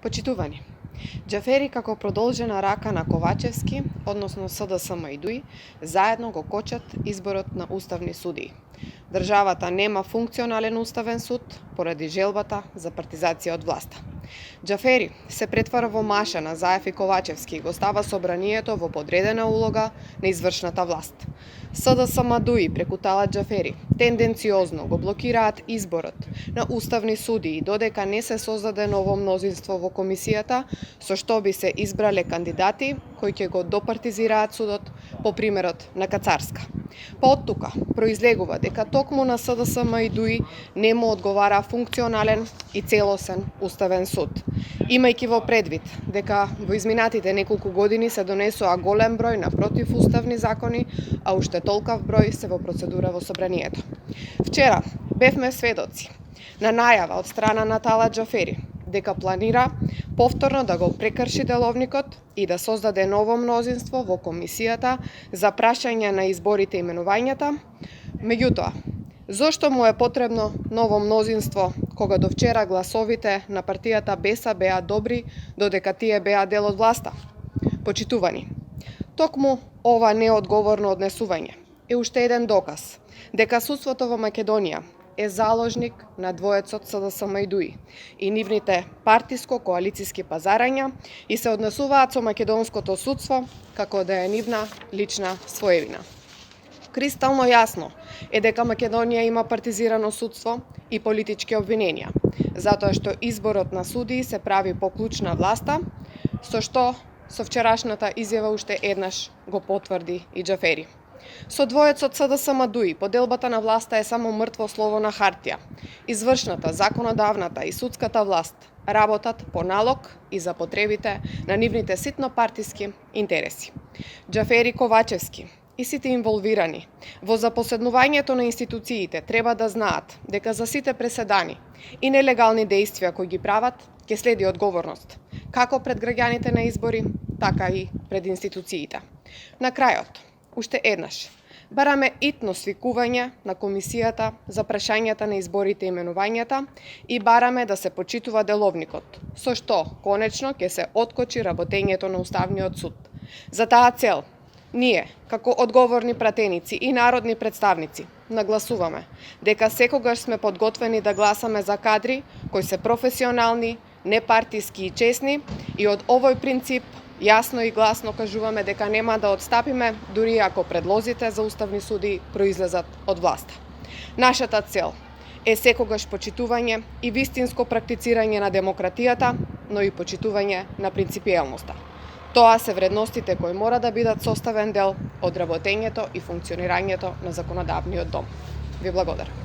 Почитувани, Џафери како продолжена рака на Ковачевски, односно СДСМ и ДУИ, заедно го кочат изборот на уставни судии. Државата нема функционален уставен суд поради желбата за партизација од власта. Џафери се претвара во маша на Заев и Ковачевски и го става собранието во подредена улога на извршната власт. СДСМ ДУИ преку Талат Џафери тенденциозно го блокираат изборот на уставни судии додека не се создаде ново мнозинство во комисијата со што би се избрале кандидати кои ќе го допартизираат судот по примерот на Кацарска. Па од тука произлегува дека токму на СДСМ и ДУИ не му одговара функционален и целосен уставен суд. Имајќи во предвид дека во изминатите неколку години се донесоа голем број на противуставни закони, а уште толков број се во процедура во собранието. Вчера бевме сведоци на најава од страна на Талат Џафери дека планира повторно да го прекрши деловникот и да создаде ново мнозинство во комисијата за прашање на изборите и именувањата. Меѓутоа, зошто му е потребно ново мнозинство кога до вчера гласовите на партијата БЕСА беа добри додека тие беа дел од власта? Почитувани, токму ова неодговорно однесување е уште еден доказ дека судството во Македонија е заложник на двоецот СДСМ и ДУИ и нивните партиско-коалициски пазарања и се однесуваат со македонското судство како да е нивна лична своевина. Кристално јасно е дека Македонија има партизирано судство и политички обвиненија, затоа што изборот на судии се прави по клуч на власта, со што со вчерашната изјава уште еднаш го потврди и Џафери. Со двоецот СДСМ ДУИ поделбата на власта е само мртво слово на хартија. Извршната, законодавната и судската власт работат по налог и за потребите на нивните ситно партиски интереси. Џафери, Ковачевски и сите инволвирани во запоседнувањето на институциите треба да знаат дека за сите преседани и нелегални дејствија кои ги прават ќе следи одговорност, како пред граѓаните на избори, така и пред институциите. На крајот, уште еднаш, бараме итно свикување на комисијата за прашањата на изборите и именувањата и бараме да се почитува деловникот, со што конечно ќе се откочи работењето на Уставниот суд. За таа цел, ние, како одговорни пратеници и народни представници, нагласуваме дека секогаш сме подготвени да гласаме за кадри кои се професионални, непартиски и честни и од овој принцип јасно и гласно кажуваме дека нема да отстапиме дури ако предлозите за уставни суди произлезат од власта. Нашата цел е секогаш почитување и вистинско практицирање на демократијата, но и почитување на принципиелноста. Тоа се вредностите кои мора да бидат составен дел од работењето и функционирањето на законодавниот дом. Ви благодарам.